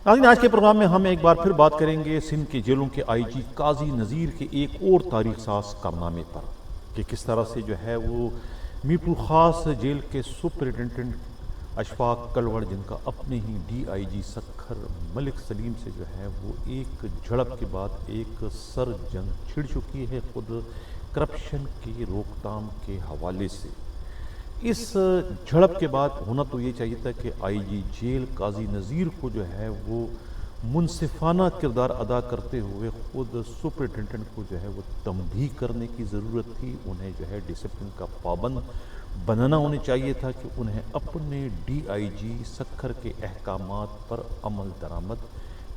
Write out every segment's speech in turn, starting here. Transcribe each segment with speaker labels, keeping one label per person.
Speaker 1: ناظرین، آج کے پروگرام میں ہم ایک بار پھر بات کریں گے سندھ کے جیلوں کے آئی جی قاضی نذیر کے ایک اور تاریخ ساز کارنامے پر کہ کس طرح سے جو ہے وہ میر پور خاص جیل کے سپرنٹینڈنٹ اشفاق کلوڑ، جن کا اپنے ہی ڈی آئی جی سکھر ملک سلیم سے جو ہے وہ ایک جھڑپ کے بعد ایک سر جنگ چھڑ چکی ہے، خود کرپشن کی روک تھام کے حوالے سے۔ اس جھڑپ کے بعد ہونا تو یہ چاہیے تھا کہ آئی جی جیل قاضی نذیر کو جو ہے وہ منصفانہ کردار ادا کرتے ہوئے خود سپرنٹینڈنٹ کو جو ہے وہ تنبیہ کرنے کی ضرورت تھی، انہیں جو ہے ڈسپلن کا پابند بنانا ہونے چاہیے تھا کہ انہیں اپنے ڈی آئی جی سکھر کے احکامات پر عمل درآمد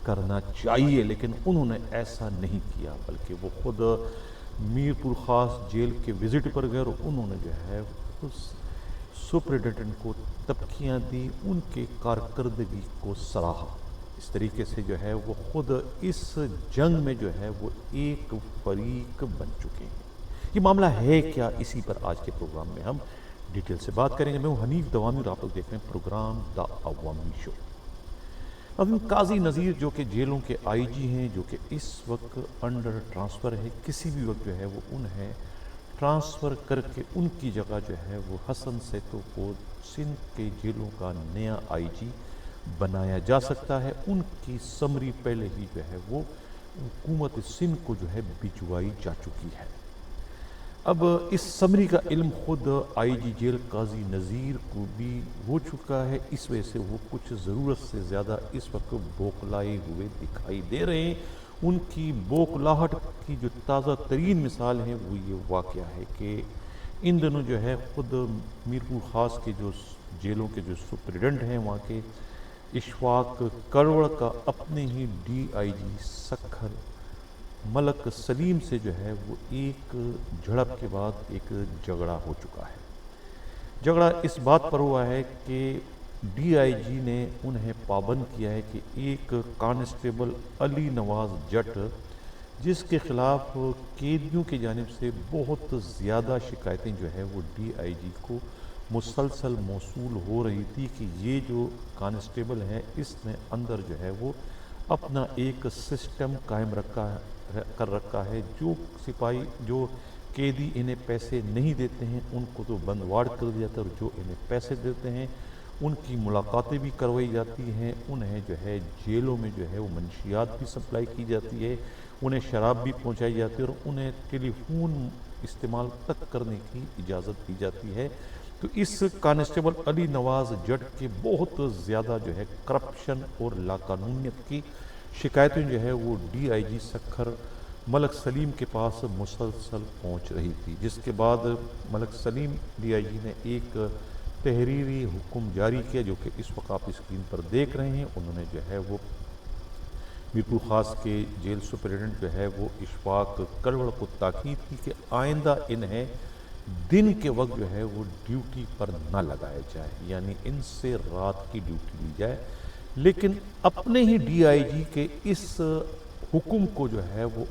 Speaker 1: کرنا چاہیے، لیکن انہوں نے ایسا نہیں کیا، بلکہ وہ خود میر پور خاص جیل کے وزٹ پر گئے اور انہوں نے جو ہے اس سپرنٹینڈنٹ کو تبکیاں دی، ان کے کارکردگی کو سراہا۔ اس طریقے سے جو ہے وہ خود اس جنگ میں جو ہے وہ ایک فریق بن چکے ہیں۔ یہ معاملہ ہے کیا، اسی پر آج کے پروگرام میں ہم ڈیٹیل سے بات کریں گے۔ میں ہوں حنیف دوامی اور آپ لوگ دیکھ رہے ہیں پروگرام دا عوامی شو۔ اب قاضی نذیر جو کہ جیلوں کے آئی جی ہیں، جو کہ اس وقت انڈر ٹرانسفر ہے، کسی بھی وقت جو ہے وہ انہیں ٹرانسفر کر کے ان کی جگہ جو ہے وہ حسن سیتو کو سندھ کے جیلوں کا نیا آئی جی بنایا جا سکتا ہے۔ ان کی سمری پہلے ہی جو ہے وہ حکومت سندھ کو جو ہے بھجوائی جا چکی ہے۔ اب اس سمری کا علم خود آئی جی جیل قاضی نذیر کو بھی ہو چکا ہے، اس وجہ سے وہ کچھ ضرورت سے زیادہ اس وقت بوکھلائے ہوئے دکھائی دے رہے ہیں۔ ان کی بوکھلاہٹ کی جو تازہ ترین مثال ہے وہ یہ واقعہ ہے کہ ان دنوں جو ہے خود میر پور خاص کے جو جیلوں کے جو سپرنٹینڈنٹ ہیں وہاں کے اشفاق کلوڑ کا اپنے ہی ڈی آئی جی سکھر ملک سلیم سے جو ہے وہ ایک جھڑپ کے بعد ایک جھگڑا ہو چکا ہے۔ جھگڑا اس بات پر ہوا ہے کہ ڈی آئی جی نے انہیں پابند کیا ہے کہ ایک کانسٹیبل علی نواز جٹ، جس کے خلاف قیدیوں کی جانب سے بہت زیادہ شکایتیں جو ہے وہ ڈی آئی جی کو مسلسل موصول ہو رہی تھی کہ یہ جو کانسٹیبل ہے اس نے اندر جو ہے وہ اپنا ایک سسٹم قائم کر رکھا ہے، جو سپاہی جو قیدی انہیں پیسے نہیں دیتے ہیں ان کو تو بندواڑ کر دیا جاتا ہے، اور جو انہیں پیسے دیتے ہیں ان کی ملاقاتیں بھی کروائی جاتی ہیں، انہیں جو ہے جیلوں میں جو ہے وہ منشیات بھی سپلائی کی جاتی ہے، انہیں شراب بھی پہنچائی جاتی ہے اور انہیں ٹیلی فون استعمال تک کرنے کی اجازت دی جاتی ہے۔ تو اس کانسٹیبل علی نواز جٹ کے بہت زیادہ جو ہے کرپشن اور لاقانونیت کی شکایتیں جو ہے وہ ڈی آئی جی سکھر ملک سلیم کے پاس مسلسل پہنچ رہی تھی، جس کے بعد ملک سلیم ڈی آئی جی نے ایک تحریری حکم جاری کیا جو کہ اس وقت آپ اسکرین پر دیکھ رہے ہیں۔ انہوں نے جو ہے وہ میر پور خاص کے جیل سپرنٹینڈنٹ جو ہے وہ اشفاق کلوڑ کو تاکید کی کہ آئندہ انہیں دن کے وقت جو ہے وہ ڈیوٹی پر نہ لگایا جائے، یعنی ان سے رات کی ڈیوٹی لی جائے، لیکن اپنے ہی ڈی آئی جی کے اس حکم کو جو ہے وہ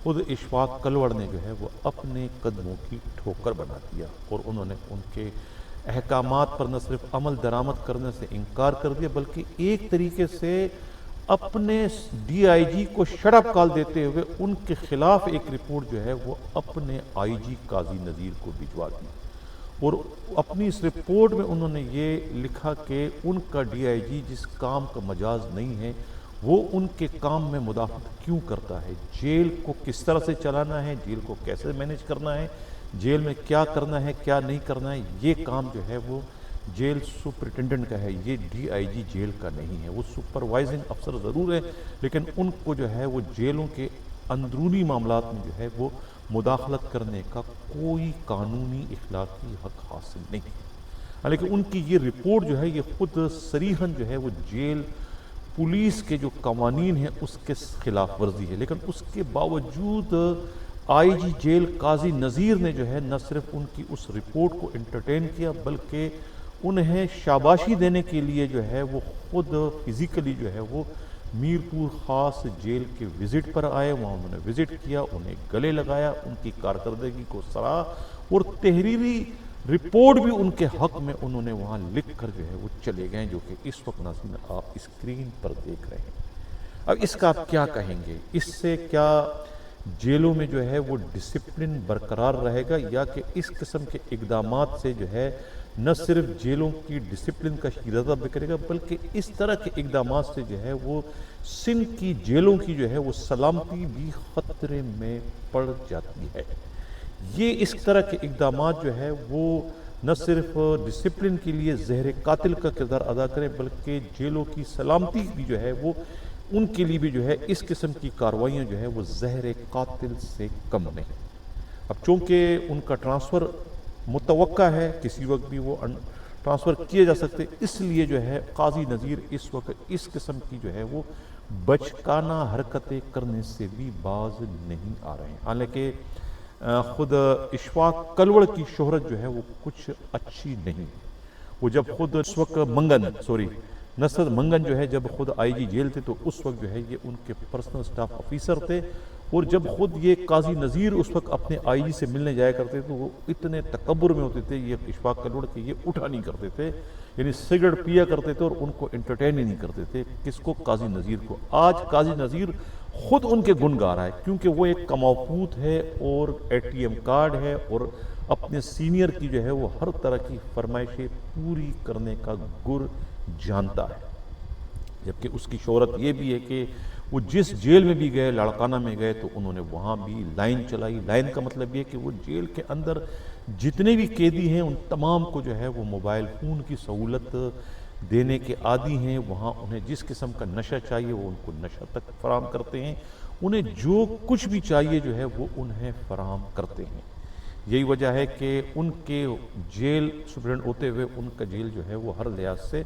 Speaker 1: خود اشفاق کلوڑ نے جو ہے وہ اپنے قدموں کی ٹھوکر بنا دیا، اور انہوں نے ان کے احکامات پر نہ صرف عمل درآمد کرنے سے انکار کر دیا بلکہ ایک طریقے سے اپنے ڈی آئی جی کو شڑپ کال دیتے ہوئے ان کے خلاف ایک رپورٹ جو ہے وہ اپنے آئی جی قاضی نذیر کو بھجوا دی، اور اپنی اس رپورٹ میں انہوں نے یہ لکھا کہ ان کا ڈی آئی جی جس کام کا مجاز نہیں ہے وہ ان کے کام میں مداخلت کیوں کرتا ہے، جیل کو کس طرح سے چلانا ہے، جیل کو کیسے مینیج کرنا ہے، جیل میں کیا کرنا ہے کیا نہیں کرنا ہے، یہ کام جو ہے وہ جیل سپرنٹینڈنٹ کا ہے، یہ ڈی آئی جی جیل کا نہیں ہے۔ وہ سپروائزنگ افسر ضرور ہے لیکن ان کو جو ہے وہ جیلوں کے اندرونی معاملات میں جو ہے وہ مداخلت کرنے کا کوئی قانونی اخلاقی حق حاصل نہیں، حالانکہ ان کی یہ رپورٹ جو ہے یہ خود صریحاً جو ہے وہ جیل پولیس کے جو قوانین ہیں اس کے خلاف ورزی ہے، لیکن اس کے باوجود آئی جی جیل قاضی نذیر نے جو ہے نہ صرف ان کی اس رپورٹ کو انٹرٹین کیا بلکہ انہیں شاباشی دینے کے لیے جو ہے وہ خود فزیکلی جو ہے وہ میر پور خاص جیل کے وزٹ پر آئے، وہاں انہوں نے وزٹ کیا، انہیں گلے لگایا، ان کی کارکردگی کو سراہا اور تحریری رپورٹ بھی ان کے حق میں انہوں نے وہاں لکھ کر جو ہے وہ چلے گئے، جو کہ اس وقت ناظرین آپ اسکرین پر دیکھ رہے ہیں۔ اب اس کا آپ کیا کہیں گے؟ اس سے کیا جیلوں میں جو ہے وہ ڈسپلن برقرار رہے گا، یا کہ اس قسم کے اقدامات سے جو ہے نہ صرف جیلوں کی ڈسپلن کا شیرازہ بکھرے گا، بلکہ اس طرح کے اقدامات سے جو ہے وہ سندھ کی جیلوں کی جو ہے وہ سلامتی بھی خطرے میں پڑ جاتی ہے۔ یہ اس طرح کے اقدامات جو ہے وہ نہ صرف ڈسپلن کے لیے زہر قاتل کا کردار ادا کریں، بلکہ جیلوں کی سلامتی بھی جو ہے وہ ان کے لیے بھی جو ہے اس قسم کی کارروائیاں جو ہے وہ زہر قاتل سے کم نہیں۔ اب چونکہ ان کا ٹرانسفر متوقع ہے، کسی وقت بھی وہ ٹرانسفر کیے جا سکتے، اس لیے جو ہے قاضی نذیر اس وقت اس قسم کی جو ہے وہ بچکانہ حرکتیں کرنے سے بھی باز نہیں آ رہے ہیں۔ حالانکہ خود اشفاق کلوڑ کی شہرت جو ہے وہ کچھ اچھی نہیں۔ وہ جب خود اس وقت نصرت منگن جو ہے جب خود آئی جی جیل تھے، تو اس وقت جو ہے یہ ان کے پرسنل سٹاف آفیسر تھے، اور جب خود یہ قاضی نذیر اس وقت اپنے آئی جی سے ملنے جایا کرتے تو وہ اتنے تکبر میں ہوتے تھے، یہ اشفاق کلوڑ کے یہ اٹھا نہیں کرتے تھے، یعنی سگریٹ پیا کرتے تھے اور ان کو انٹرٹین ہی نہیں کرتے تھے۔ کس کو؟ قاضی نذیر کو۔ آج قاضی نذیر خود ان کے گن گا رہا ہے، کیونکہ وہ ایک کماؤپوت ہے اور اے ٹی ایم کارڈ ہے، اور اپنے سینئر کی جو ہے وہ ہر طرح کی فرمائشیں پوری کرنے کا گر جانتا ہے۔ جبکہ اس کی شہرت یہ بھی ہے کہ وہ جس جیل میں بھی گئے، لاڑکانہ میں گئے، تو انہوں نے وہاں بھی لائن چلائی۔ لائن کا مطلب یہ کہ وہ جیل کے اندر جتنے بھی قیدی ہیں ان تمام کو جو ہے وہ موبائل فون کی سہولت دینے کے عادی ہیں۔ وہاں انہیں جس قسم کا نشہ چاہیے وہ ان کو نشہ تک فراہم کرتے ہیں، انہیں جو کچھ بھی چاہیے جو ہے وہ انہیں فراہم کرتے ہیں۔ یہی وجہ ہے کہ ان کے جیل سپرنٹنڈنٹ ہوتے ہوئے ان کا جیل جو ہے وہ ہر لحاظ سے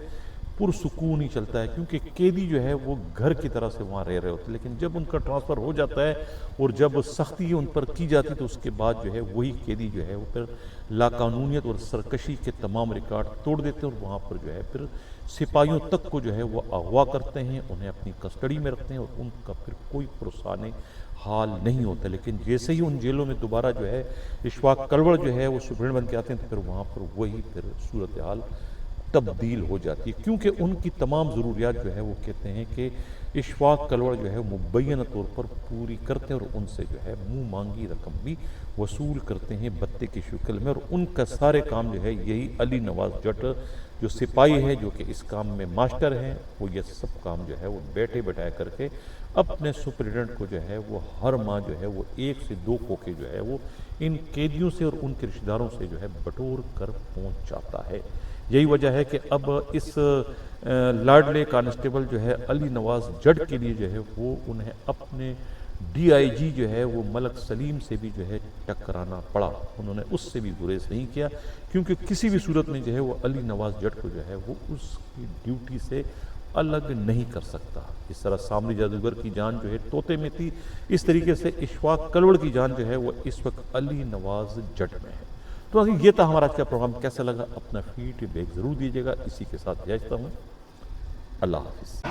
Speaker 1: پرسکون ہی چلتا ہے، کیونکہ قیدی جو ہے وہ گھر کی طرح سے وہاں رہ رہے ہوتے ہیں۔ لیکن جب ان کا ٹرانسفر ہو جاتا ہے اور جب سختی ان پر کی جاتی تو اس کے بعد جو ہے وہی قیدی جو ہے وہ پھر لاقانونیت اور سرکشی کے تمام ریکارڈ توڑ دیتے ہیں، اور وہاں پر جو ہے پھر سپاہیوں تک کو جو ہے وہ اغوا کرتے ہیں، انہیں اپنی کسٹڈی میں رکھتے ہیں، اور ان کا پھر کوئی پرسانے حال نہیں ہوتا۔ لیکن جیسے ہی ان جیلوں میں دوبارہ جو ہے اشفاق کلوڑ جو ہے وہ سپرنٹنڈنٹ بن کے آتے ہیں، تو پھر وہاں پر وہی پھر صورتحال تبدیل ہو جاتی ہے، کیونکہ ان کی تمام ضروریات جو ہے وہ کہتے ہیں کہ اشفاق کلوڑ جو ہے مبینہ طور پر پوری کرتے ہیں، اور ان سے جو ہے منہ مانگی رقم بھی وصول کرتے ہیں بتے کی شکل میں۔ اور ان کا سارے کام جو ہے یہی علی نواز جٹ جو سپاہی ہے، جو کہ اس کام میں ماسٹر ہیں، وہ یہ سب کام جو ہے وہ بیٹھے بٹھائے کر کے اپنے سپرنٹنڈنٹ کو جو ہے وہ ہر ماہ جو ہے وہ 1 سے 2 کوکے جو ہے وہ ان قیدیوں سے اور ان کے رشتہ داروں سے جو ہے بٹور کر پہنچاتا ہے۔ یہی وجہ ہے کہ اب اس لاڈلے کانسٹیبل جو ہے علی نواز جٹ کے لیے جو ہے وہ انہیں اپنے ڈی آئی جی جو ہے وہ ملک سلیم سے بھی جو ہے ٹکرانا پڑا۔ انہوں نے اس سے بھی گریز نہیں کیا، کیونکہ کسی بھی صورت میں جو ہے وہ علی نواز جٹ کو جو ہے وہ اس کی ڈیوٹی سے الگ نہیں کر سکتا۔ اس طرح سامری جادوگر کی جان جو ہے طوطے میں تھی، اس طریقے سے اشفاق کلوڑ کی جان جو ہے وہ اس وقت علی نواز جٹ میں ہے۔ تو یہ تھا ہمارا آج کا پروگرام، کیسا لگا اپنا فیڈ بیک ضرور دیجیے گا۔ اسی کے ساتھ اجازت چاہتا ہوں، اللہ حافظ۔